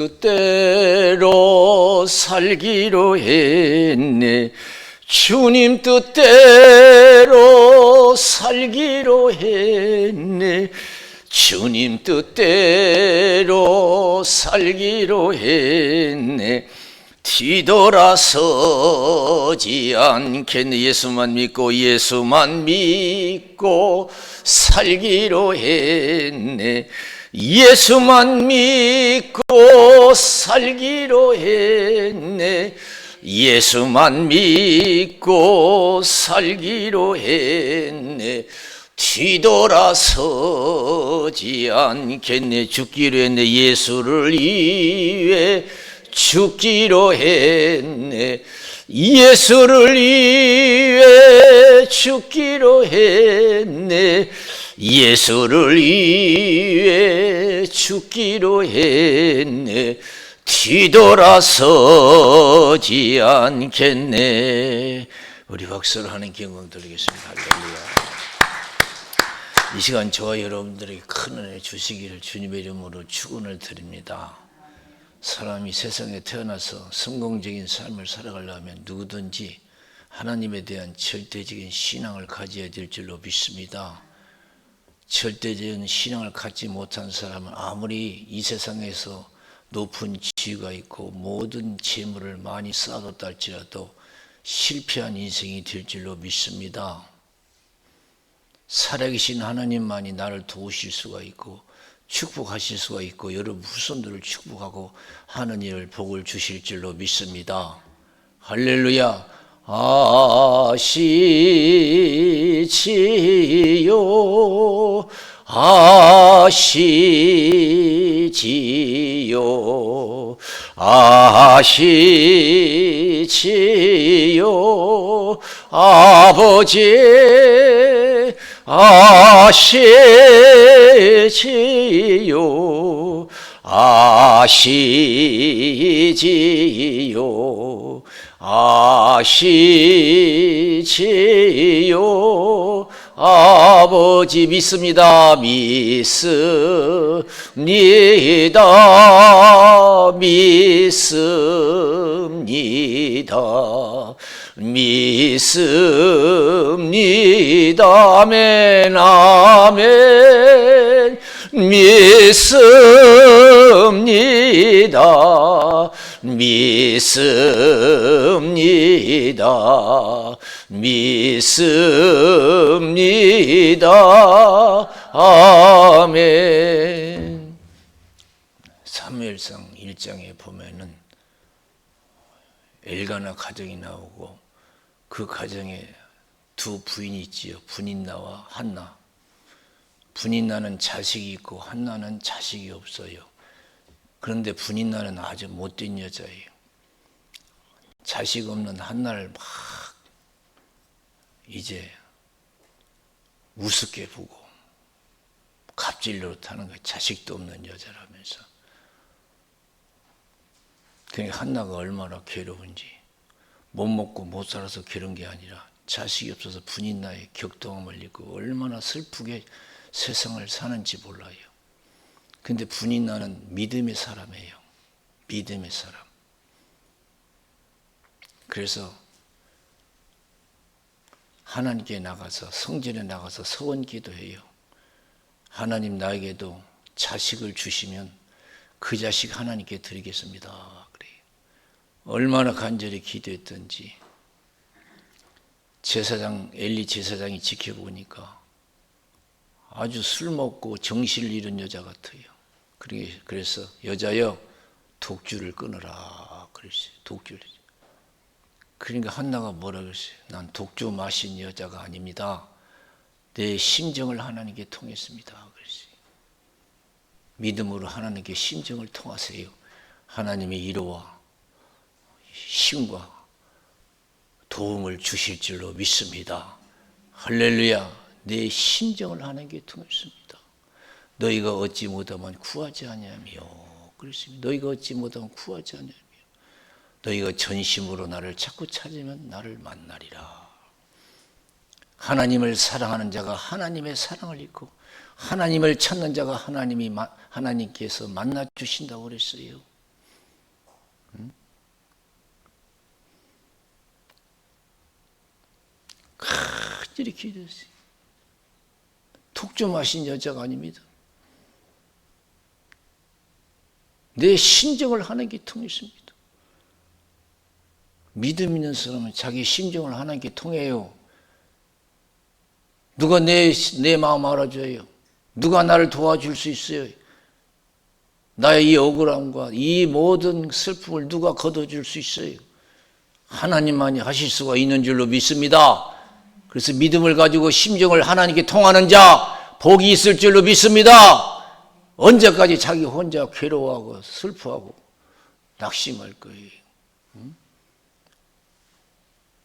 뜻대로 살기로 했네. 주님 뜻대로 살기로 했네. 주님 뜻대로 살기로 했네. 뒤돌아서지 않겠네. 예수만 믿고 살기로 했네. 예수만 믿고 살기로 했네. 예수만 믿고 살기로 했네. 뒤돌아서지 않겠네. 죽기로 했네. 예수를 위해 죽기로 했네. 예수를 위해 죽기로 했네. 예수를 위해 죽기로 했네. 뒤돌아서지 않겠네. 우리 박수를 하는 경험 드리겠습니다. 할렐루야. 이 시간 저와 여러분들에게 큰 은혜 주시기를 주님의 이름으로 축원을 드립니다. 사람이 세상에 태어나서 성공적인 삶을 살아가려면 누구든지 하나님에 대한 절대적인 신앙을 가져야 될 줄로 믿습니다. 절대적인 신앙을 갖지 못한 사람은 아무리 이 세상에서 높은 지위가 있고 모든 재물을 많이 쌓아뒀다 할지라도 실패한 인생이 될 줄로 믿습니다. 살아계신 하나님만이 나를 도우실 수가 있고 축복하실 수가 있고 여러 후손들을 축복하고 하는 일을 복을 주실 줄로 믿습니다. 할렐루야. 아시지요 아시지요 아시지요 아버지 아시지요 아시지요 아시지요 아버지 믿습니다. 믿습니다. 믿습니다. 믿습니다. 아멘 아멘. 믿습니다. 믿습니다. 믿습니다. 아멘. 사무엘상 1장에 보면은 엘가나 가정이 나오고 그 가정에 두 부인이 있지요. 분인나와 한나. 분인나는 자식이 있고 한나는 자식이 없어요. 그런데 분인나는 아주 못된 여자예요. 자식 없는 한나를 막 이제 우습게 보고 갑질 노릇하는 거예요. 자식도 없는 여자라면서. 그러니까 한나가 얼마나 괴로운지, 못 먹고 못 살아서 그런 게 아니라 자식이 없어서 분인나의 격동함을 입고 얼마나 슬프게 세상을 사는지 몰라요. 근데 분인나는 믿음의 사람이에요. 믿음의 사람. 그래서 하나님께 나가서 성전에 나가서 서원 기도해요. 하나님 나에게도 자식을 주시면 그 자식 하나님께 드리겠습니다. 그래요. 얼마나 간절히 기도했던지 제사장 엘리 제사장이 지켜보니까 아주 술 먹고 정신을 잃은 여자 같아요. 그래서 여자여 독주를 끊어라 그랬어요. 독주를. 그러니까 한나가 뭐라 그랬어요? 난 독주 마신 여자가 아닙니다. 내 심정을 하나님께 통했습니다. 그랬어요. 믿음으로 하나님께 심정을 통하세요. 하나님의 위로와 힘과 도움을 주실 줄로 믿습니다. 할렐루야. 내 심정을 하나님께 통했습니다. 너희가 얻지 못하면 구하지 아니하며 그랬습니다. 너희가 얻지 못하면 구하지 아니하며 너희가 전심으로 나를 자꾸 찾으면 나를 만나리라. 하나님을 사랑하는 자가 하나님의 사랑을 잊고 하나님을 찾는 자가 하나님께서 만나 주신다고 그랬어요. 간절히 기도했어요. 독주 마신 여자가 아닙니다. 내 심정을 하나님께 통했습니다. 믿음 있는 사람은 자기 심정을 하나님께 통해요. 누가 내 마음 알아줘요. 누가 나를 도와줄 수 있어요. 나의 이 억울함과 이 모든 슬픔을 누가 걷어줄 수 있어요. 하나님만이 하실 수가 있는 줄로 믿습니다. 그래서 믿음을 가지고 심정을 하나님께 통하는 자 복이 있을 줄로 믿습니다. 언제까지 자기 혼자 괴로워하고 슬퍼하고 낙심할 거예요.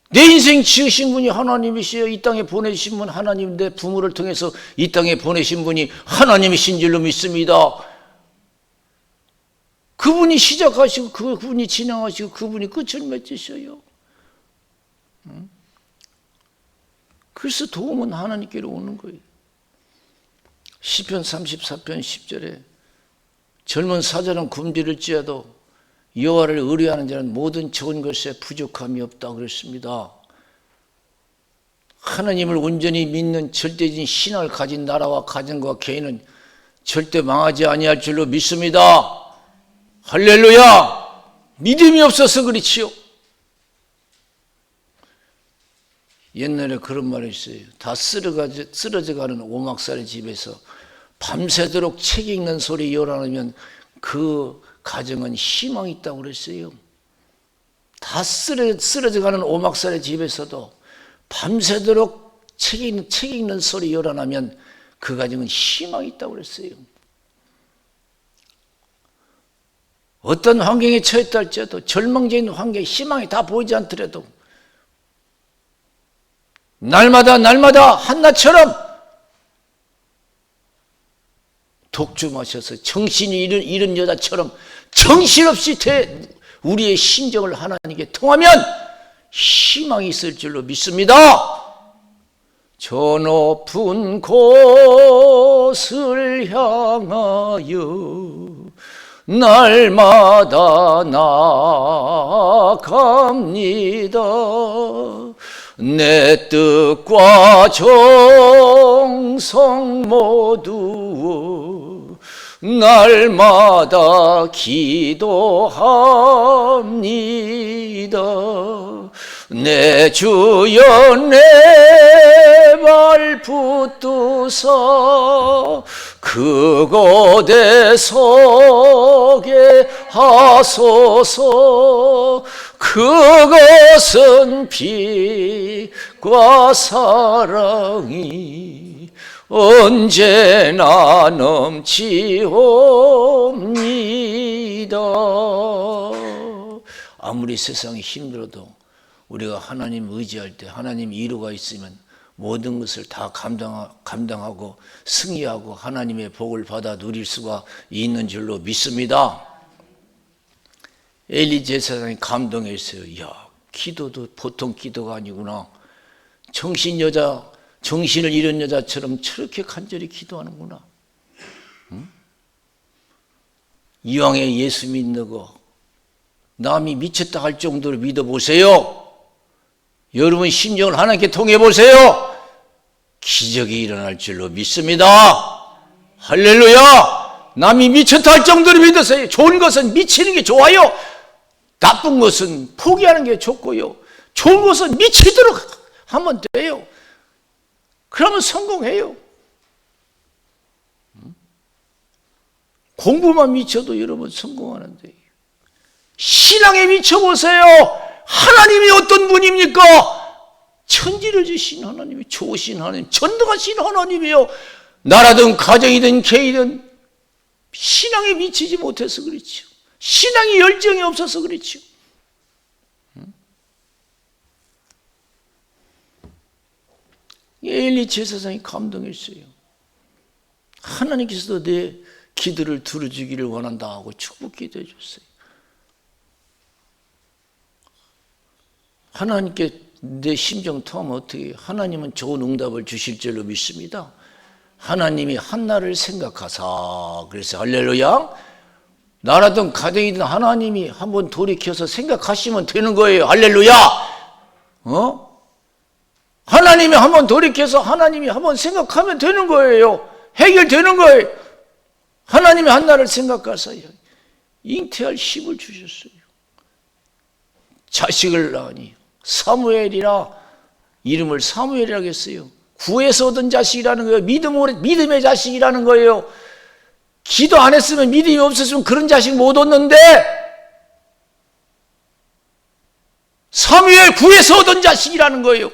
내 인생 지으신 분이 하나님이시여. 이 땅에 보내신 분 하나님, 내 부모를 통해서 이 땅에 보내신 분이 하나님이신 줄로 믿습니다. 그분이 시작하시고 그분이 진행하시고 그분이 끝을 맺으셔요. 그래서 도움은 하나님께로 오는 거예요. 시편 34편 10절에 젊은 사자는 굶주릴지라도 여호와를 의뢰하는 자는 모든 좋은 것에 부족함이 없다 그랬습니다. 하나님을 온전히 믿는 절대적인 신앙을 가진 나라와 가정과 개인은 절대 망하지 아니할 줄로 믿습니다. 할렐루야! 믿음이 없어서 그렇지요. 옛날에 그런 말이 있어요. 다 쓰러져가는 오막살의 집에서 밤새도록 책 읽는 소리 열어놓으면 그 가정은 희망이 있다고 그랬어요. 다 쓰러져가는 오막살의 집에서도 밤새도록 책 읽는 소리 열어놓으면 그 가정은 희망이 있다고 그랬어요. 어떤 환경에 처했다 할지라도 절망적인 환경, 희망이 다 보이지 않더라도 날마다 한나처럼 독주 마셔서 정신이 잃은 여자처럼 정신없이 우리의 심정을 하나님께 통하면 희망이 있을 줄로 믿습니다. 저 높은 곳을 향하여 날마다 나아갑니다. 내 뜻과 정성 모두 날마다 기도합니다. 내 주여 내 발 붙드사 그곳에 서게 하소서. 그것은 빛과 사랑이 언제나 넘치옵니다. 아무리 세상이 힘들어도 우리가 하나님 의지할 때 하나님 이루가 있으면 모든 것을 다 감당하고 승리하고 하나님의 복을 받아 누릴 수가 있는 줄로 믿습니다. 엘리 제사장이 감동했어요. 야, 기도도 보통 기도가 아니구나. 정신을 잃은 여자처럼 저렇게 간절히 기도하는구나. 응? 이왕에 예수 믿는 거 남이 미쳤다 할 정도로 믿어보세요. 여러분 심정을 하나님께 통해보세요. 기적이 일어날 줄로 믿습니다. 할렐루야. 남이 미쳤다 할 정도로 믿으세요. 좋은 것은 미치는 게 좋아요. 나쁜 것은 포기하는 게 좋고요. 좋은 것은 미치도록 하면 돼요. 그러면 성공해요. 공부만 미쳐도 여러분 성공하는데 신앙에 미쳐보세요. 하나님이 어떤 분입니까? 천지를 주신 하나님이, 좋으신 하나님, 전능하신 하나님이요. 나라든 가정이든 개이든 신앙에 미치지 못해서 그렇죠. 신앙이 열정이 없어서 그렇죠. 엘리 제사장이 감동했어요. 하나님께서도 내 기도를 들어주기를 원한다 하고 축복 기도해 줬어요. 하나님께 내 심정 통하면 어떻게 해요? 하나님은 좋은 응답을 주실 줄로 믿습니다. 하나님이 한나를 생각하사, 그래서 할렐루야, 나라든 가정이든 하나님이 한번 돌이켜서 생각하시면 되는 거예요. 할렐루야. 하나님이 한번 돌이켜서 하나님이 한번 생각하면 되는 거예요. 해결되는 거예요. 하나님이 한나를 생각하셔요. 잉태할 힘을 주셨어요. 자식을 낳으니 사무엘이라 이름을 사무엘이라고 했어요. 구에서 얻은 자식이라는 거예요. 믿음의 자식이라는 거예요. 기도 안 했으면, 믿음이 없었으면 그런 자식 못 얻는데, 사무엘 구에서 얻은 자식이라는 거예요.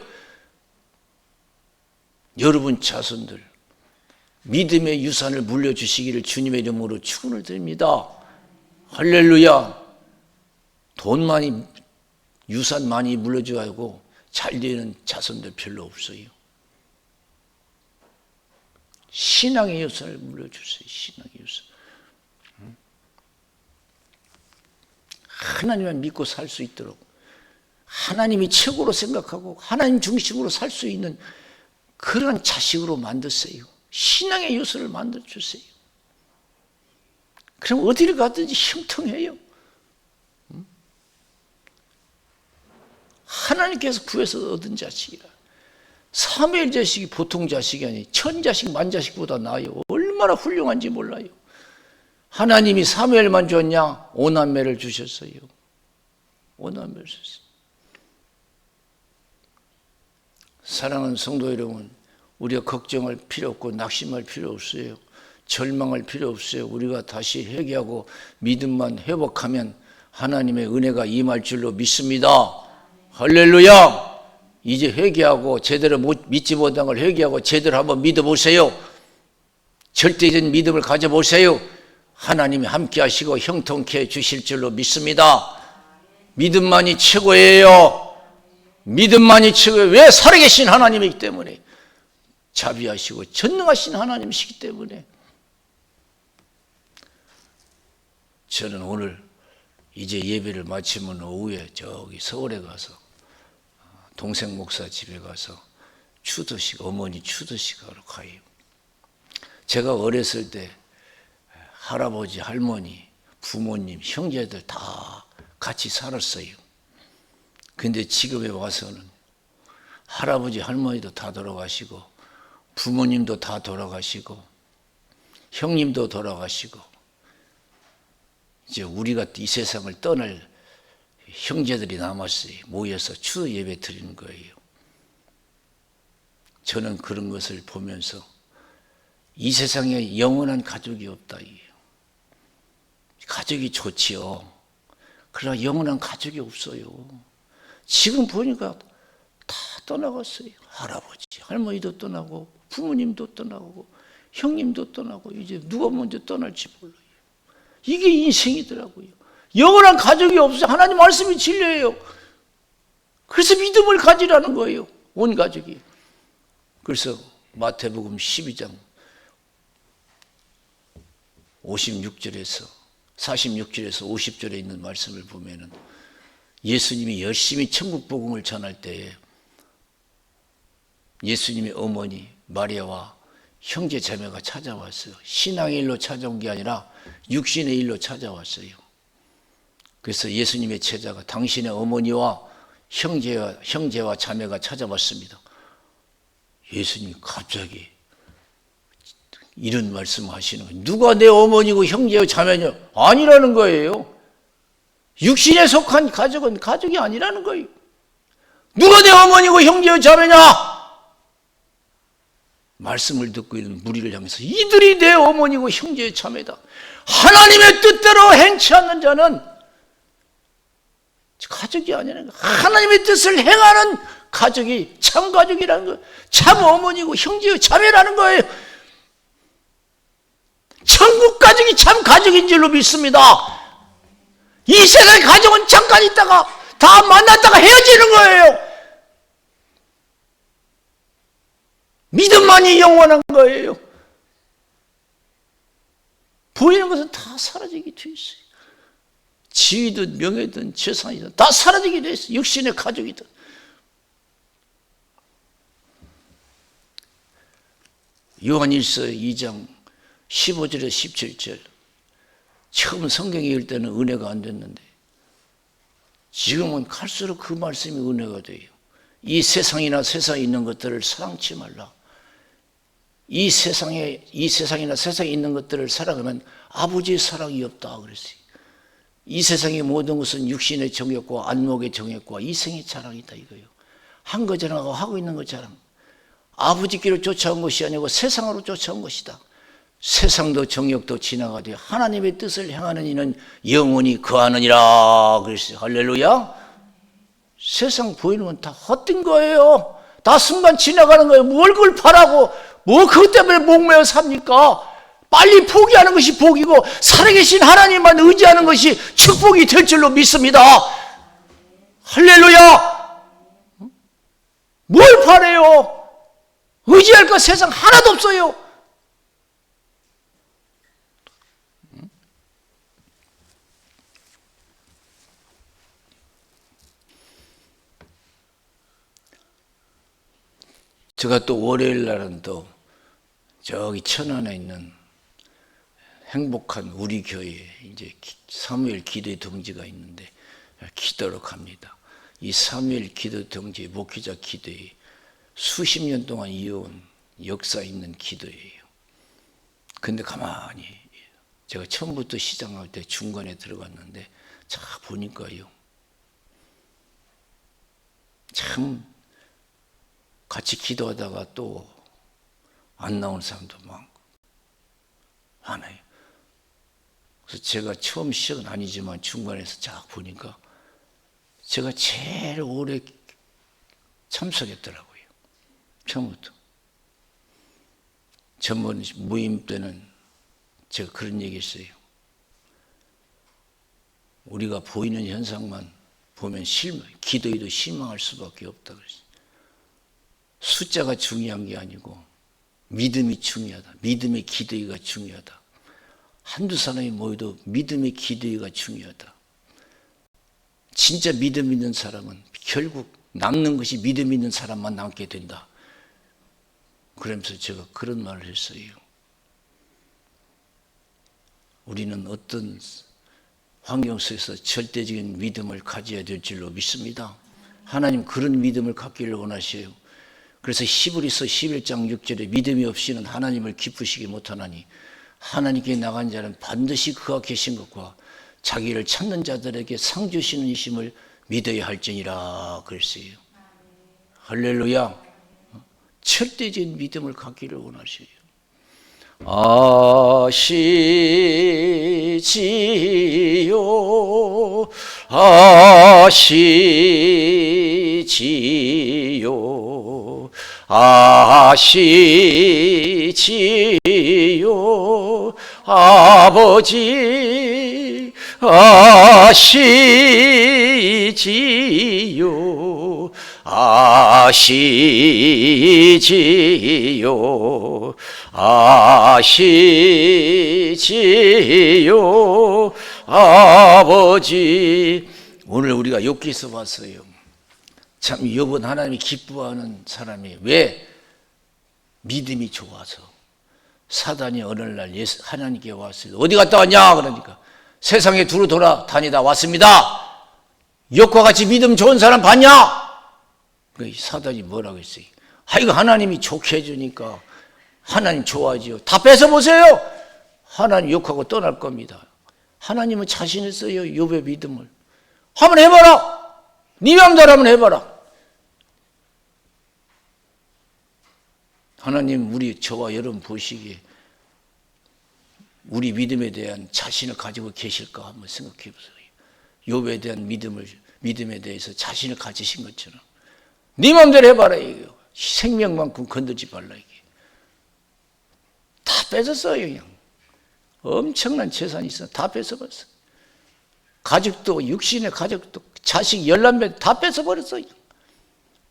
여러분 자손들 믿음의 유산을 물려주시기를 주님의 이름으로 축원을 드립니다. 할렐루야. 돈 많이, 유산 많이 물려주고 잘 되는 자손들 별로 없어요. 신앙의 유산을 물려주세요. 신앙의 유산. 하나님만 믿고 살 수 있도록, 하나님이 최고로 생각하고 하나님 중심으로 살 수 있는 그런 자식으로 만드세요. 신앙의 요소를 만들어주세요. 그럼 어디를 가든지 형통해요. 하나님께서 구해서 얻은 자식이라. 사무엘 자식이 보통 자식이 아니, 천 자식 만 자식보다 나아요. 얼마나 훌륭한지 몰라요. 하나님이 사무엘만 줬냐? 오남매를 주셨어요. 오남매를 주셨어요. 사랑하는 성도 여러분, 우리가 걱정할 필요 없고 낙심할 필요 없어요. 절망할 필요 없어요. 우리가 다시 회개하고 믿음만 회복하면 하나님의 은혜가 임할 줄로 믿습니다. 할렐루야. 이제 회개하고 제대로 믿지 못한 걸 회개하고 제대로 한번 믿어보세요. 절대적인 믿음을 가져보세요. 하나님이 함께 하시고 형통케 해주실 줄로 믿습니다. 믿음만이 최고예요. 믿음만이 최고예요. 왜? 살아계신 하나님이기 때문에. 자비하시고 전능하신 하나님이시기 때문에. 저는 오늘 이제 예배를 마치면 오후에 저기 서울에 가서 동생 목사 집에 가서 추도식, 어머니 추도식 하러 가요. 제가 어렸을 때 할아버지, 할머니, 부모님, 형제들 다 같이 살았어요. 근데 지금에 와서는 할아버지, 할머니도 다 돌아가시고 부모님도 다 돌아가시고 형님도 돌아가시고 이제 우리가 이 세상을 떠날 형제들이 남았어요. 모여서 추도 예배 드리는 거예요. 저는 그런 것을 보면서 이 세상에 영원한 가족이 없다. 가족이 좋지요. 그러나 영원한 가족이 없어요. 지금 보니까 다 떠나갔어요. 할아버지, 할머니도 떠나고 부모님도 떠나고 형님도 떠나고 이제 누가 먼저 떠날지 몰라요. 이게 인생이더라고요. 영원한 가족이 없어요. 하나님 말씀이 진리예요. 그래서 믿음을 가지라는 거예요. 온 가족이. 그래서 마태복음 12장 46절에서 50절에 있는 말씀을 보면은 예수님이 열심히 천국 복음을 전할 때에 예수님의 어머니 마리아와 형제 자매가 찾아왔어요. 신앙의 일로 찾아온 게 아니라 육신의 일로 찾아왔어요. 그래서 예수님의 제자가 당신의 어머니와 형제와 자매가 찾아왔습니다. 예수님이 갑자기 이런 말씀하시는 거예요. 누가 내 어머니고 형제와 자매냐? 아니라는 거예요. 육신에 속한 가족은 가족이 아니라는 거예요. 누가 내 어머니고 형제와 자매냐? 말씀을 듣고 있는 무리를 향해서 이들이 내 어머니고 형제의 자매다. 하나님의 뜻대로 행치 않는 자는 가족이 아니라는 거예요. 하나님의 뜻을 행하는 가족이 참 가족이라는 거예요. 참 어머니고 형제의 자매라는 거예요. 천국 가족이 참 가족인 줄로 믿습니다. 이 세상의 가족은 잠깐 있다가 다 만났다가 헤어지는 거예요. 믿음만이 영원한 거예요. 보이는 것은 다 사라지게 돼 있어요. 지위든 명예든 재산이든 다 사라지게 돼 있어요. 육신의 가족이든. 요한일서 2장 15절에서 17절 처음 성경 읽을 때는 은혜가 안 됐는데 지금은 갈수록 그 말씀이 은혜가 돼요. 이 세상이나 세상에 있는 것들을 사랑치 말라. 이 세상이나 세상에 있는 것들을 사랑하면 아버지의 사랑이 없다 그랬어요. 이 세상의 모든 것은 육신의 정욕과 안목의 정욕과 이생의 자랑이다 이거예요. 한 거 자랑하고 하고 있는 거 자랑. 아버지께로 쫓아온 것이 아니고 세상으로 쫓아온 것이다. 세상도 정욕도 지나가되 하나님의 뜻을 행하는 이는 영원히 거하느니라 그랬어요. 할렐루야. 세상 보이는 건 다 헛된 거예요. 다 순간 지나가는 거예요. 뭘 그걸 바라고 뭐 그것 때문에 목매어 삽니까? 빨리 포기하는 것이 복이고 살아계신 하나님만 의지하는 것이 축복이 될 줄로 믿습니다. 할렐루야. 뭘 바래요? 의지할 것 세상 하나도 없어요. 제가 또 월요일 날은 또 저기 천안에 있는 행복한 우리 교회에 이제 사무엘 기도 동지가 있는데 기도로 갑니다. 이 사무엘 기도 동지 목회자 기도에 수십 년 동안 이어온 역사 있는 기도예요. 근데 가만히 제가 처음부터 시작할 때 중간에 들어갔는데 자 보니까요, 참 같이 기도하다가 또 안 나오는 사람도 많아요. 그래서 제가 처음 시작은 아니지만 중간에서 쫙 보니까 제가 제일 오래 참석했더라고요. 처음부터. 전번 모임 때는 제가 그런 얘기 했어요. 우리가 보이는 현상만 보면 기도에도 실망할 수밖에 없다 그랬어요. 숫자가 중요한 게 아니고 믿음이 중요하다. 믿음의 기도가 중요하다. 한두 사람이 모여도 믿음의 기도가 중요하다. 진짜 믿음 있는 사람은 결국 남는 것이 믿음 있는 사람만 남게 된다. 그러면서 제가 그런 말을 했어요. 우리는 어떤 환경 속에서 절대적인 믿음을 가져야 될 줄로 믿습니다. 하나님 그런 믿음을 갖기를 원하셔요. 그래서 히브리서 11장 6절에 믿음이 없이는 하나님을 기쁘시게 못하나니 하나님께 나간 자는 반드시 그가 계신 것과 자기를 찾는 자들에게 상 주시는 이심을 믿어야 할지니라 그랬어요. 할렐루야. 절대적인 믿음을 갖기를 원하셔요. 아시지요 아시지요 아시지요 아버지 아시지요 아시지요 아시지요 아버지. 오늘 우리가 욥기에서 봤어요. 참 욥은 하나님이 기뻐하는 사람이 왜? 믿음이 좋아서. 사단이 어느 날 하나님께 왔어요. 어디 갔다 왔냐? 그러니까 세상에 두루 돌아다니다 왔습니다. 욥과 같이 믿음 좋은 사람 봤냐? 사단이 뭐라고 했어요? 이거 하나님이 좋게 해주니까 하나님 좋아하지요. 다 뺏어보세요. 하나님 욕하고 떠날 겁니다. 하나님은 자신 있어요. 욥의 믿음을. 한번 해봐라. 네 맘대로 한번 해봐라. 하나님 저와 여러분 보시기에 우리 믿음에 대한 자신을 가지고 계실까 한번 생각해 보세요. 욥에 대한 믿음에 대해서 자신을 가지신 것처럼 네 맘대로 해봐라. 이거 생명만큼 건들지 말라. 이게 다 뺏었어요. 그냥 엄청난 재산이 있어. 다 뺏어버렸어. 가족도 육신의 가족도 자식 열남매 다 뺏어버렸어요.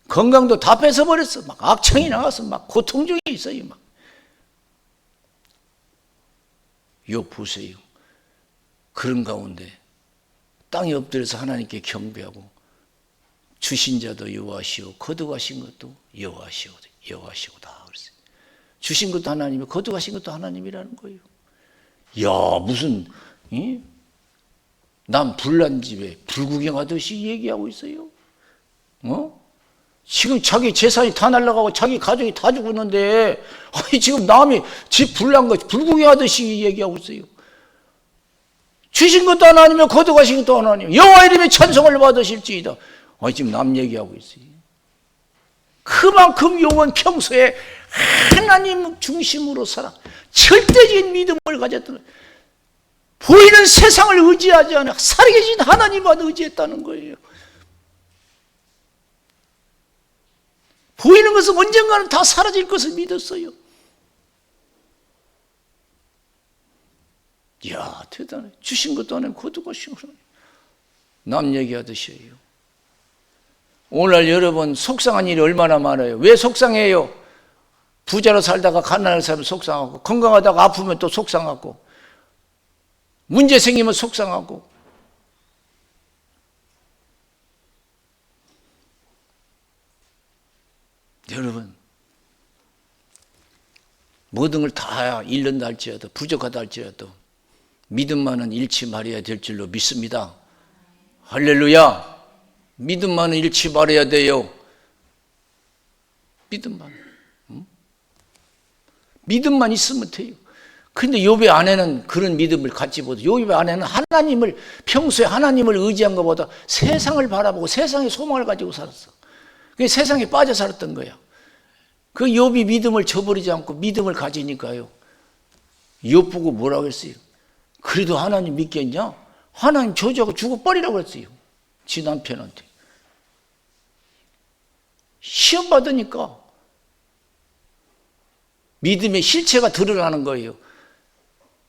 건강도 다 뺏어버렸어. 막 악청이 나가서 막 고통 중에 있어요. 막 욥 보세요. 그런 가운데 땅에 엎드려서 하나님께 경배하고 주신 자도 여호와시오 거두가신 것도 여호와시오다. 그랬어요. 주신 것도 하나님이고 거두가신 것도 하나님이라는 거예요. 야 무슨 이? 남 불난 집에 불구경하듯이 얘기하고 있어요. 지금 자기 재산이 다 날아가고 자기 가족이 다 죽었는데 아니 지금 남이 집 불난 거 불구경하듯이 얘기하고 있어요. 주신 것도 하나님이요 거둬가신 것도 하나님, 여호와 이름에 찬송을 받으실지이다. 아니 지금 남 얘기하고 있어요. 그만큼 용은 평소에 하나님 중심으로 살아 절대적인 믿음을 가졌던, 보이는 세상을 의지하지 않아 살아계신 하나님만 의지했다는 거예요. 보이는 것은 언젠가는 다 사라질 것을 믿었어요. 이야 대단해. 주신 것도 안 하면 거두고시고 남 얘기하듯이에요. 오늘날 여러분 속상한 일이 얼마나 많아요. 왜 속상해요? 부자로 살다가 가난하게 살면 속상하고, 건강하다가 아프면 또 속상하고, 문제 생기면 속상하고. 여러분 모든 걸 다 잃는다 할지라도, 부족하다 할지라도 믿음만은 잃지 말아야 될 줄로 믿습니다. 할렐루야. 믿음만은 잃지 말아야 돼요. 믿음만 있으면 돼요. 그런데 욥의 아내는 그런 믿음을 갖지 못해. 욥의 아내는 하나님을, 평소에 하나님을 의지한 것보다 세상을 바라보고 세상의 소망을 가지고 살았어. 그 세상에 빠져 살았던 거야. 그 욥이 믿음을 저버리지 않고 믿음을 가지니까요, 욥 보고 뭐라고 했어요? 그래도 하나님 믿겠냐? 하나님 저주하고 죽어버리라고 했어요. 지 남편한테. 시험 받으니까 믿음의 실체가 드러나는 거예요.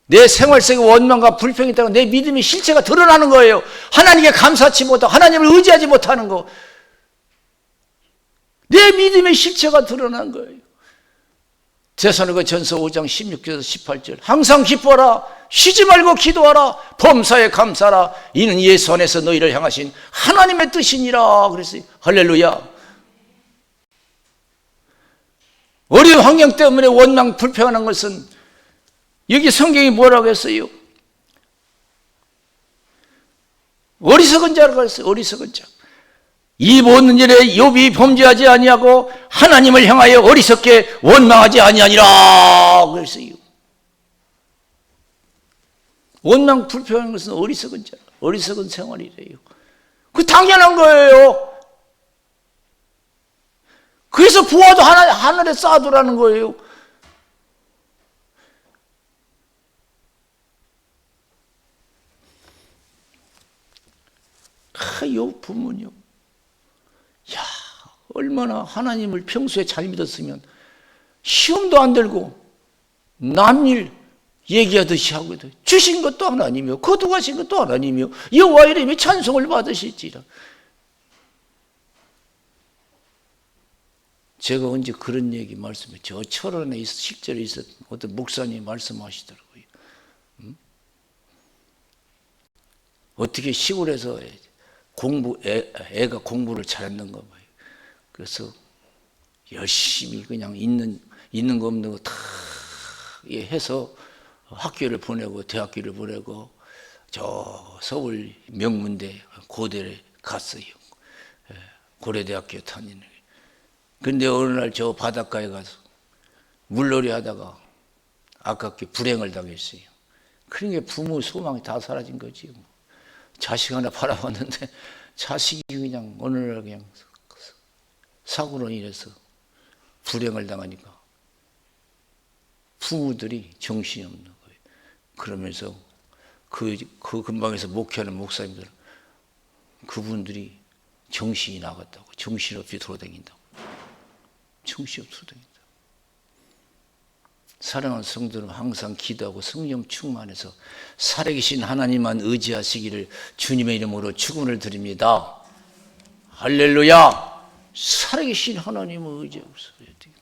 내 생활 속에 원망과 불평이 있다고 내 믿음의 실체가 드러나는 거예요. 하나님께 감사치 못하고 하나님을 의지하지 못하는 거, 내 믿음의 실체가 드러난 거예요. 데살로니가 전서 5장 16절에서 18절, 항상 기뻐하라, 쉬지 말고 기도하라, 범사에 감사하라, 이는 예수 안에서 너희를 향하신 하나님의 뜻이니라 그랬어요. 할렐루야. 어려운 환경 때문에 원망 불평하는 것은, 여기 성경이 뭐라고 했어요? 어리석은 자라고 했어요. 어리석은 자. 이 모든 일에 욥이 범죄하지 아니하고 하나님을 향하여 어리석게 원망하지 아니하니라 그랬어요. 원망 불평하는 것은 어리석은 자, 어리석은 생활이래요. 그 당연한 거예요. 그래서 부하도 하늘에 쌓아두라는 거예요. 욥 부모님, 야, 얼마나 하나님을 평소에 잘 믿었으면 시험도 안 들고 남일 얘기하듯이 하고, 주신 것도 하나님이요 거두가신 것도 하나님이요 여호와 이름에 찬송을 받으실지라. 제가 언제 그런 얘기 말씀해, 저 철원에 실제로 있었던 어떤 목사님이 말씀하시더라고요. 어떻게 시골에서 애가 공부를 잘했는가 봐요. 그래서 열심히 그냥 있는 거 없는 거 다 해서 학교를 보내고 대학교를 보내고 저 서울 명문대 고대를 갔어요. 고려대학교 다니는. 근데 어느 날 저 바닷가에 가서 물놀이 하다가 아깝게 불행을 당했어요. 그러니까 부모 소망이 다 사라진 거지. 자식 하나 바라봤는데 자식이 그냥 어느 날 그냥 사고로 인해서 불행을 당하니까 부모들이 정신이 없는 거예요. 그러면서 그 근방에서 목회하는 목사님들은 그분들이 정신이 나갔다고, 정신없이 돌아다닌다고. 정신없이 돌아다닌다. 사랑하는 성도는 항상 기도하고 성령 충만해서 살아계신 하나님만 의지하시기를 주님의 이름으로 축원을 드립니다. 할렐루야. 살아계신 하나님을 의지하고 살아야 돼요.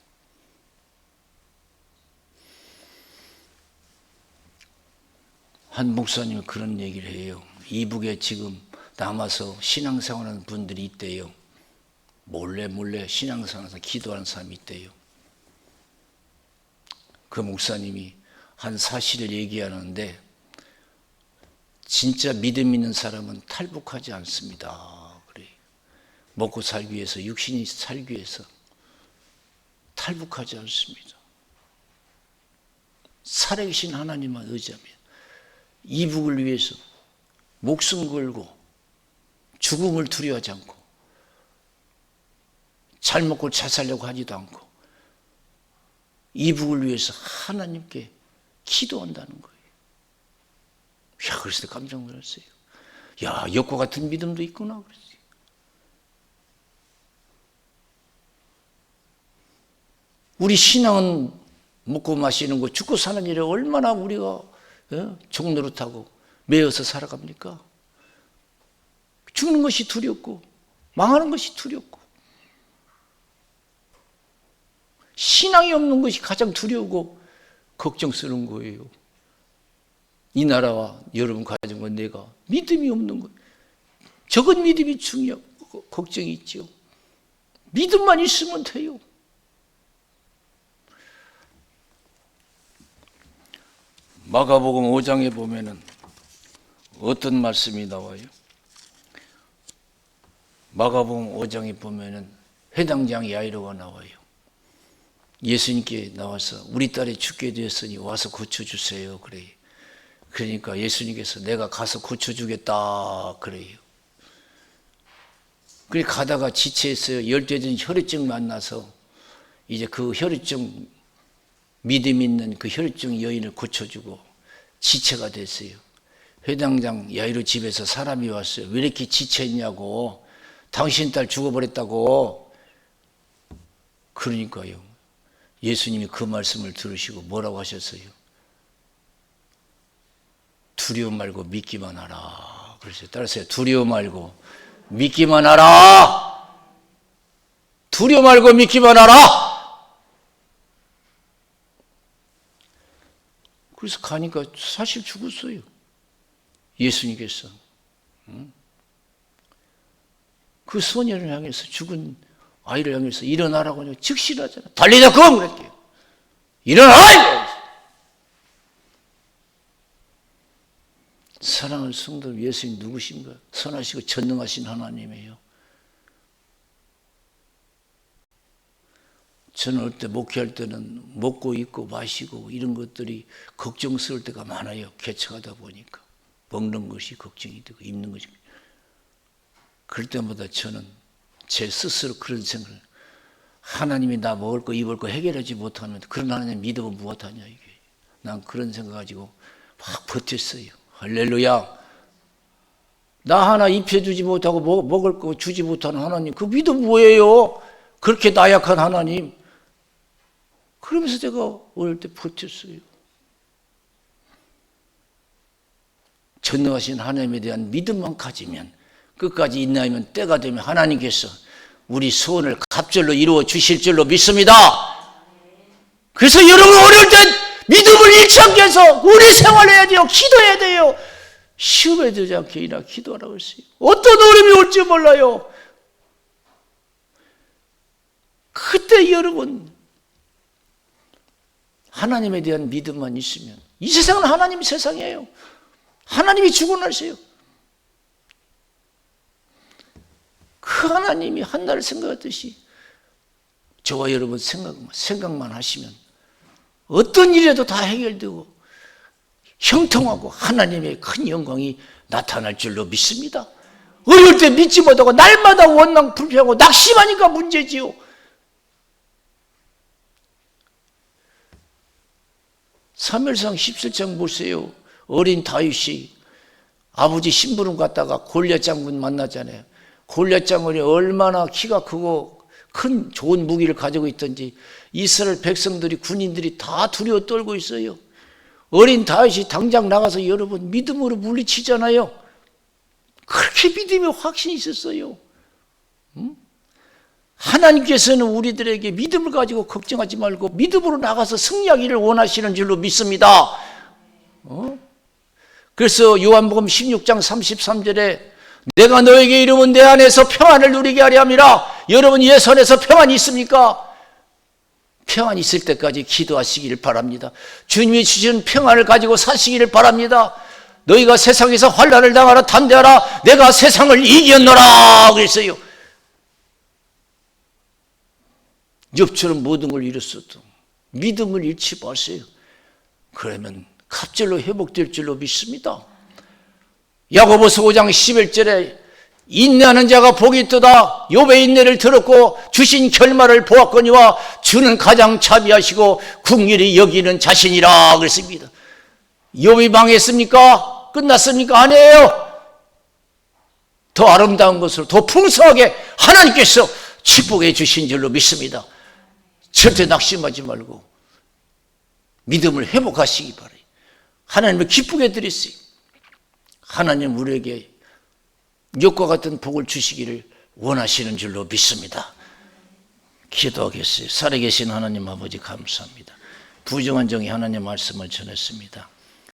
한 목사님이 그런 얘기를 해요. 이북에 지금 남아서 신앙생활하는 분들이 있대요. 몰래 신앙생활에서 기도하는 사람이 있대요. 그 목사님이 한 사실을 얘기하는데, 진짜 믿음 있는 사람은 탈북하지 않습니다. 그래. 먹고 살기 위해서, 육신이 살기 위해서 탈북하지 않습니다. 살아계신 하나님만 의지하며 이북을 위해서 목숨 걸고 죽음을 두려워하지 않고 잘 먹고 잘 살려고 하지도 않고 이북을 위해서 하나님께 기도한다는 거예요. 야, 그래서 깜짝 놀랐어요. 야, 역과 같은 믿음도 있구나 그랬어요. 우리 신앙은 먹고 마시는 거, 죽고 사는 일에 얼마나 우리가 종노릇하고 매여서 살아갑니까? 죽는 것이 두렵고 망하는 것이 두렵고 신앙이 없는 것이 가장 두려우고 걱정스러운 거예요. 이 나라와 여러분 가진 건 내가 믿음이 없는 거예요. 적은 믿음이 중요하고 걱정이 있죠. 믿음만 있으면 돼요. 마가복음 5장에 보면은 어떤 말씀이 나와요? 마가복음 5장에 보면은 회당장 야이로가 나와요. 예수님께 나와서 우리 딸이 죽게 되었으니 와서 고쳐주세요 그래요. 그러니까 예수님께서 내가 가서 고쳐주겠다 그래요. 그래 가다가 지체했어요. 열대된 혈루증 만나서 이제 그 혈루증 믿음 있는 그 혈루증 여인을 고쳐주고 지체가 됐어요. 회당장 야이로 집에서 사람이 왔어요. 왜 이렇게 지체했냐고. 당신 딸 죽어버렸다고. 그러니까요. 예수님이 그 말씀을 들으시고 뭐라고 하셨어요? 두려워 말고 믿기만 하라. 그랬어요. 따라서요. 두려워 말고 믿기만 하라. 두려워 말고 믿기만 하라. 그래서 가니까 사실 죽었어요. 예수님께서. 그 소녀를 향해서 죽은 아이를 향해서 일어나라고 즉시 일어나잖아. 달리자 금! 그랬대요. 일어나! 사랑하는 성도 예수님 누구신가? 선하시고 전능하신 하나님이에요. 저는 어릴 때 목회할 때는 먹고 입고 마시고 이런 것들이 걱정스러울 때가 많아요. 개척하다 보니까. 먹는 것이 걱정이 되고 입는 것이. 그럴 때마다 저는 제 스스로 그런 생각을, 하나님이 나 먹을 거 입을 거 해결하지 못하면 그런 하나님 믿으면 무엇하냐 이게. 난 그런 생각 가지고 막 버텼어요. 할렐루야. 나 하나 입혀주지 못하고 먹을 거 주지 못하는 하나님, 그 믿음 뭐예요? 그렇게 나약한 하나님. 그러면서 제가 어릴 때 버텼어요. 전능하신 하나님에 대한 믿음만 가지면, 끝까지 인내하면 때가 되면 하나님께서 우리 소원을 갑절로 이루어 주실 줄로 믿습니다. 그래서 여러분 어릴 때 믿음을 잃지 않게 해서 우리 생활해야 돼요. 기도해야 돼요. 시험에 들지 않게 이나 기도하라고 했어요. 어떤 어려움이 올지 몰라요. 그때 여러분 하나님에 대한 믿음만 있으면, 이 세상은 하나님 세상이에요. 하나님이 죽어나세요. 그 하나님이 한나를 생각하듯이 저와 여러분 생각만 하시면 어떤 일에도 다 해결되고 형통하고 하나님의 큰 영광이 나타날 줄로 믿습니다. 어릴 때 믿지 못하고 날마다 원망 불평하고 낙심하니까 문제지요. 사무엘상 17장 보세요. 어린 다윗이 아버지 심부름 갔다가 골리앗 장군 만나잖아요. 골리앗 장군이 얼마나 키가 크고 큰 좋은 무기를 가지고 있던지 이스라엘 백성들이, 군인들이 다 두려워 떨고 있어요. 어린 다윗이 당장 나가서 여러분 믿음으로 물리치잖아요. 그렇게 믿음의 확신이 있었어요. 하나님께서는 우리들에게 믿음을 가지고 걱정하지 말고 믿음으로 나가서 승리하기를 원하시는 줄로 믿습니다. 그래서 요한복음 16장 33절에 내가 너에게 이르면 내 안에서 평안을 누리게 하려 함이라. 여러분 예선에서 평안이 있습니까? 평안 있을 때까지 기도하시기를 바랍니다. 주님이 주시는 평안을 가지고 사시기를 바랍니다. 너희가 세상에서 환난을 당하라 담대하라 내가 세상을 이겼노라 그랬어요. 욥처럼 모든 걸 잃었어도 믿음을 잃지 마세요. 그러면 갑절로 회복될 줄로 믿습니다. 야고보서 5장 11절에 인내하는 자가 복이 있도다. 욥의 인내를 들었고 주신 결말을 보았거니와 주는 가장 자비하시고 긍휼히 여기는 자신이라 그랬습니다. 욥이 망했습니까? 끝났습니까? 아니에요. 더 아름다운 것으로 더 풍성하게 하나님께서 축복해 주신 줄로 믿습니다. 절대 낙심하지 말고 믿음을 회복하시기 바라요. 하나님을 기쁘게 해드리세요. 하나님 우리에게 욥과 같은 복을 주시기를 원하시는 줄로 믿습니다. 기도하겠어요. 살아계신 하나님 아버지 감사합니다. 부정한 종이 하나님 말씀을 전했습니다.